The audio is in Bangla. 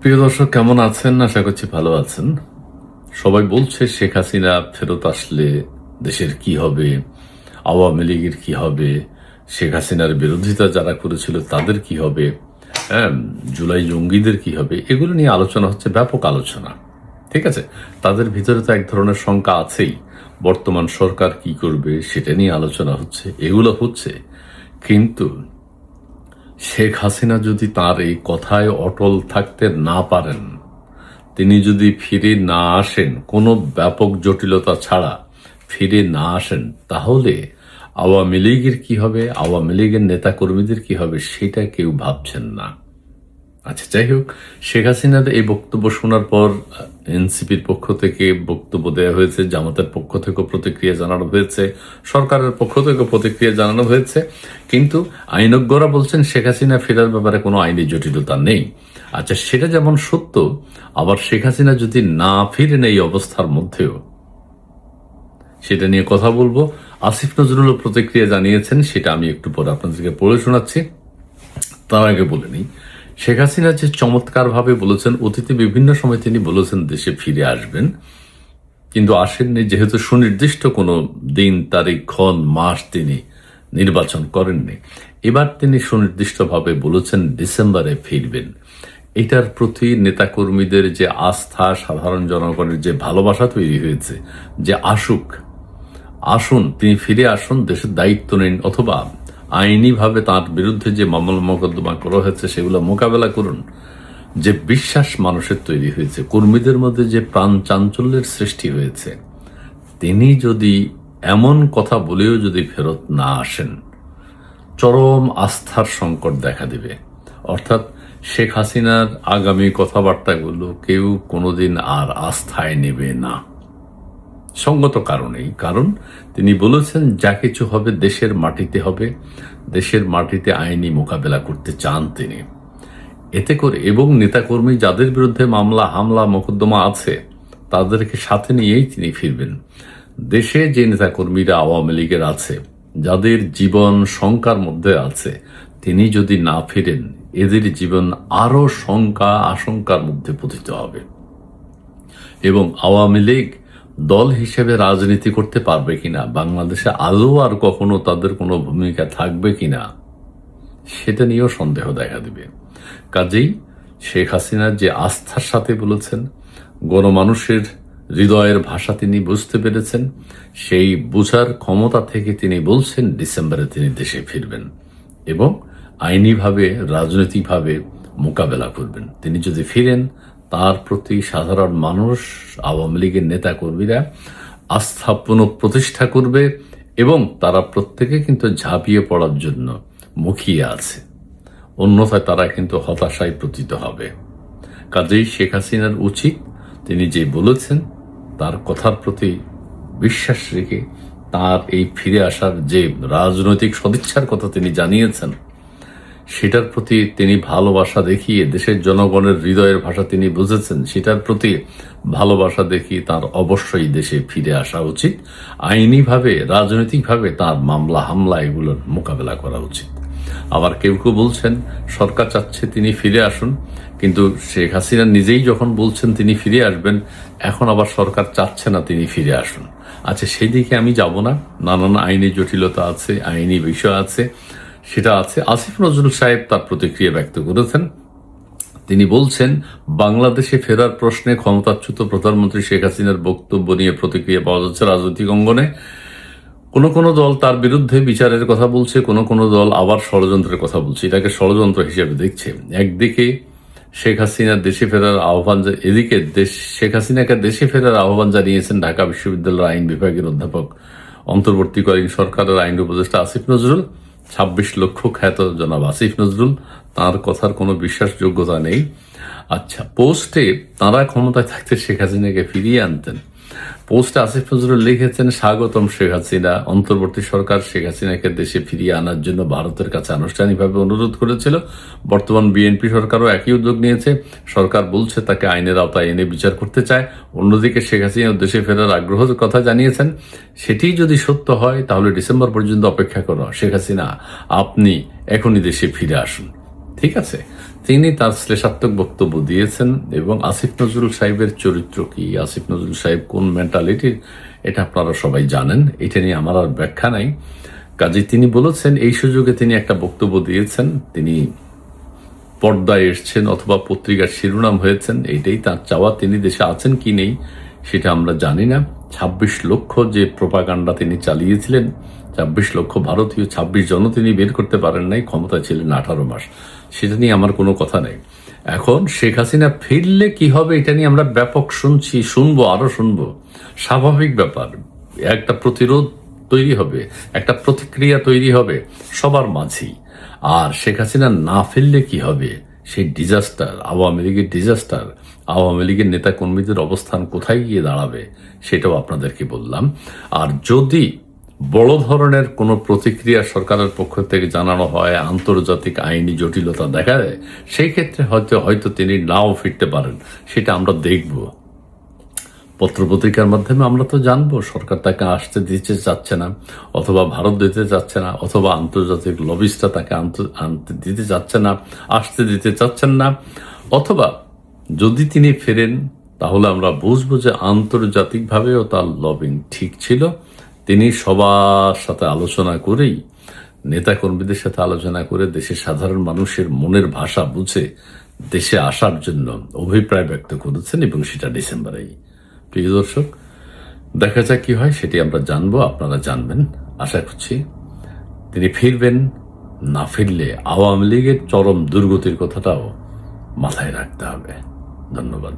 প্রিয় দর্শক, কেমন আছেন? আশা করছি ভালো আছেন। সবাই বলছে শেখ হাসিনা ফেরত আসলে দেশের কি হবে, আওয়ামী লীগের কি হবে, শেখ হাসিনার বিরোধিতা যারা করেছিল তাদের কি হবে, হ্যাঁ, জুলাই জঙ্গিদের কি হবে, এগুলো নিয়ে আলোচনা হচ্ছে, ব্যাপক আলোচনা। ঠিক আছে, তাদের ভিতরে তো এক ধরনের শঙ্কা আছেই। বর্তমান সরকার কি করবে সেটা নিয়ে আলোচনা হচ্ছে, এগুলো হচ্ছে। কিন্তু শেখ হাসিনা যদি তার এই কথায় অটল থাকতে না পারেন, তিনি যদি ফিরে না আসেন, কোনো ব্যাপক জটিলতা ছাড়া ফিরে না আসেন, তাহলে আওয়ামী লীগের কি হবে, আওয়ামী লীগের নেতা কর্মীদের কি হবে, সেটা কেউ ভাবছেন না। আচ্ছা, যাই হোক, শেখ হাসিনার এই বক্তব্য শোনার পর এনসিপির পক্ষ থেকে বক্তব্য দেওয়া হয়েছে, জামাতের পক্ষ থেকে প্রতিক্রিয়া জানানো হয়েছে, সরকারের পক্ষ থেকে প্রতিক্রিয়া জানানো হয়েছে। কিন্তু আইনজ্ঞরা বলছেন শেখ হাসিনা ফেরার ব্যাপারে কোনো আইনি জটিলতা নেই। আচ্ছা, সেটা যেমন সত্য, আবার শেখ হাসিনা যদি না ফিরেন এই অবস্থার মধ্যেও, সেটা নিয়ে কথা বলবো। আসিফ নজরুলও প্রতিক্রিয়া জানিয়েছেন, সেটা আমি একটু পরে আপনাদেরকে পড়ে শোনাচ্ছি। তার আগে বলে নিই, শেখ হাসিনা যে চমৎকারভাবে বলেছেন, অতীতে বিভিন্ন সময় তিনি বলেছেন দেশে ফিরে আসবেন, কিন্তু আসেননি, যেহেতু সুনির্দিষ্ট কোনো দিন, তারিখ, ক্ষণ, মাস তিনি নির্বাচন করেননি। এবার তিনি সুনির্দিষ্টভাবে বলেছেন ডিসেম্বরে ফিরবেন। এটার প্রতি নেতাকর্মীদের যে আস্থা, সাধারণ জনগণের যে ভালোবাসা তৈরি হয়েছে, যে আসুন তিনি ফিরে আসুন, দেশের দায়িত্ব নিন, অথবা আইনিভাবে তার বিরুদ্ধে যে মামলা মোকদ্দমা করা হয়েছে সেগুলো মোকাবেলা করুন, যে বিশ্বাস মানুষের তৈরি হয়েছে, কর্মীদের মধ্যে যে প্রাণ চাঞ্চল্যের সৃষ্টি হয়েছে, তিনি যদি এমন কথা বলেও যদি ফেরত না আসেন, চরম আস্থার সংকট দেখা দেবে। অর্থাৎ শেখ হাসিনার আগামী কথাবার্তাগুলো কেউ কোনোদিন আর আস্থায় নেবে না, সঙ্গত কারণেই। কারণ তিনি বলেছেন যা কিছু হবে দেশের মাটিতে হবে, দেশের মাটিতে আইনি মোকাবেলা করতে চান তিনি। এতে করে এবং নেতাকর্মী যাদের বিরুদ্ধে মামলা, হামলা, মোকদ্দমা আছে, তাদেরকে সাথে নিয়েই তিনি ফিরবেন। দেশে যে নেতাকর্মীরা আওয়ামী লীগের আছে, যাদের জীবন শঙ্কার মধ্যে আছে, তিনি যদি না ফিরেন, এদের জীবন আরো শঙ্কা, আশঙ্কার মধ্যে পতিত হবে। এবং আওয়ামী লীগ দল হিসেবে রাজনীতি করতে পারবে কিনা, বাংলাদেশে আদৌ আর কখনো তাদের কোনো ভূমিকা থাকবে কিনা, সেটা নিয়েও সন্দেহ দেখা দিবে। কাজেই শেখ হাসিনা যে আস্থার সাথে বলেছেন, গণমানুষের হৃদয়ের ভাষা তিনি বুঝতে পেরেছেন, সেই বোঝার ক্ষমতা থেকে তিনি বলছেন ডিসেম্বরে তিনি দেশে ফিরবেন এবং আইনিভাবে, রাজনৈতিকভাবে মোকাবেলা করবেন। তিনি যদি ফিরেন, তার প্রতি সাধারণ মানুষ, আওয়ামী লীগের নেতা কর্মীরা আস্থা পুনঃপ্রতিষ্ঠা করবে এবং তারা প্রত্যেকে কিন্তু ঝাঁপিয়ে পড়ার জন্য মুখিয়ে আছে। অন্যথায় তারা কিন্তু হতাশায় পতিত হবে। কাজেই শেখ হাসিনার উচিত, তিনি যে বলেছেন তার কথার প্রতি বিশ্বাস রেখে, তার এই ফিরে আসার যে রাজনৈতিক সদিচ্ছার কথা তিনি জানিয়েছেন, সেটার প্রতি তিনি ভালোবাসা দেখিয়ে, দেশের জনগণের হৃদয়ের ভাষা তিনি বুঝেছেন, সেটার প্রতি ভালোবাসা দেখিয়ে তার অবশ্যই দেশে ফিরে আসা উচিত। আইনিভাবে, রাজনৈতিকভাবে তার মামলা, হামলা, এগুলোর মোকাবেলা করা উচিত। আবার কেউ কেউ বলছেন সরকার চাচ্ছে তিনি ফিরে আসুন, কিন্তু শেখ হাসিনা নিজেই যখন বলছেন তিনি ফিরে আসবেন, এখন আবার সরকার চাচ্ছে না তিনি ফিরে আসুন। আচ্ছা, সেই দিকে আমি যাব না, নানান আইনি জটিলতা আছে, আইনি বিষয় আছে, সেটা আছে। আসিফ নজরুল সাহেব তার প্রতিক্রিয়া ব্যক্ত করেছেন। তিনি বলছেন, বাংলাদেশে ফেরার প্রশ্নে ক্ষমতাচ্যুত প্রধানমন্ত্রী শেখ হাসিনার বক্তব্য নিয়ে প্রতিক্রিয়া পাওয়া যাচ্ছে রাজনৈতিক অঙ্গনে। কোনো দল তার বিরুদ্ধে বিচারের কথা বলছে, কোনো দল আবার ষড়যন্ত্রের কথা বলছে। এটাকে ষড়যন্ত্র হিসেবে দেখছে। একদিকে শেখ হাসিনা দেশে ফেরার আহ্বান, এদিকে শেখ হাসিনাকে দেশে ফেরার আহ্বান জানিয়েছেন ঢাকা বিশ্ববিদ্যালয়ের আইন বিভাগের অধ্যাপক, অন্তর্বর্তীকালীন সরকারের আইন উপদেষ্টা আসিফ নজরুল। ২৬ লক্ষ খ্যাত জনাব আসিফ নজরুল, তার কথার কোনো বিশ্বাসযোগ্যতা নেই। আচ্ছা, পোস্টে তারা ক্ষমতায় থাকতে শেখ হাসিনাকে ফিরিয়ে আনতেন। পোস্টে আসিফ নজরুল লিখেছেন, স্বাগতম শেখ হাসিনা। অন্তর্বর্তী সরকার শেখ হাসিনাকে দেশে ফিরিয়ে আনার জন্য ভারতের কাছে আনুষ্ঠানিকভাবে অনুরোধ করেছিল। বর্তমান বিএনপি সরকারও একই উদ্যোগ নিয়েছে। সরকার বলছে তাকে আইনের আওতায় এনে বিচার করতে চায়। অন্যদিকে শেখ হাসিনা দেশে ফেরার আগ্রহের কথা জানিয়েছেন। সেটি যদি সত্য হয়, তাহলে ডিসেম্বর পর্যন্ত অপেক্ষা করো। শেখ হাসিনা, আপনি এখনই দেশে ফিরে আসুন। ঠিক আছে, তিনি তার শ্লেষাত্মক বক্তব্য দিয়েছেন এবং আসিফ নজরুল সাহেবের চরিত্র কি, আসিফ নজরুল সাহেব কোন মেন্টালিটির, এটা আপনারা সবাই জানেন, এটা নিয়ে আমার আর ব্যাখ্যা নাই। কাজে তিনি বলেছেন, এই সুযোগে তিনি একটা বক্তব্য দিয়েছেন, তিনি পর্দায় এসছেন অথবা পত্রিকার শিরোনাম হয়েছেন, এইটাই তার চাওয়া। তিনি দেশে আছেন কি নেই সেটা আমরা জানি না। ২৬ লক্ষ যে প্রোপাগান্ডা তিনি চালিয়েছিলেন, ২৬ লক্ষ ভারতীয়, ২৬ জনও তিনি বের করতে পারেন নাই, ক্ষমতায় ছিলেন 18 মাস, সেটা নিয়ে আমার কোনো কথা নেই। এখন শেখ হাসিনা ফিরলে কি হবে এটা নিয়ে আমরা ব্যাপক শুনবো, আরো শুনবো। স্বাভাবিক ব্যাপার, একটা প্রতিরোধ তৈরি হবে, একটা প্রতিক্রিয়া তৈরি হবে সবার মাঝেই। আর শেখ হাসিনা না ফিরলে কি হবে, সেই ডিজাস্টার, আওয়ামী লীগের ডিজাস্টার, আওয়ামী লীগের নেতা কর্মীদের অবস্থান কোথায় গিয়ে দাঁড়াবে সেটাও আপনাদেরকে বললাম। আর যদি বড় ধরনের কোনো প্রতিক্রিয়া সরকারের পক্ষ থেকে জানানো হয়, আন্তর্জাতিক আইনি জটিলতা দেখা দেয়, সেই ক্ষেত্রে হয়তো তিনি নাও ফিরতে পারেন, সেটা আমরা দেখব। পত্রপত্রিকার মাধ্যমে আমরা তো জানবো সরকার তাকে আসতে দিতে চাচ্ছে না, অথবা ভারত দিতে চাচ্ছে না, অথবা আন্তর্জাতিক লবিস্টরা তাকে আনতে দিতে চাচ্ছে না, আসতে দিতে চাচ্ছেন না, অথবা যদি তিনি ফেরেন তাহলে আমরা বুঝবো যে আন্তর্জাতিকভাবেও তার লবিং ঠিক ছিল। তিনি সবার সাথে আলোচনা করেই, নেতাকর্মীদের সাথে আলোচনা করে দেশের সাধারণ মানুষের মনের ভাষা বুঝে দেশে আসার জন্য অভিপ্রায় ব্যক্ত করেছেন, এবং সেটা ডিসেম্বরেই। প্রিয় দর্শক, দেখা যাক কি হয়, সেটি আমরা জানবো, আপনারা জানবেন। আশা করছি তিনি ফিরবেন। না ফিরলে আওয়ামী লীগের চরম দুর্গতির কথাটাও মাথায় রাখতে হবে। ধন্যবাদ।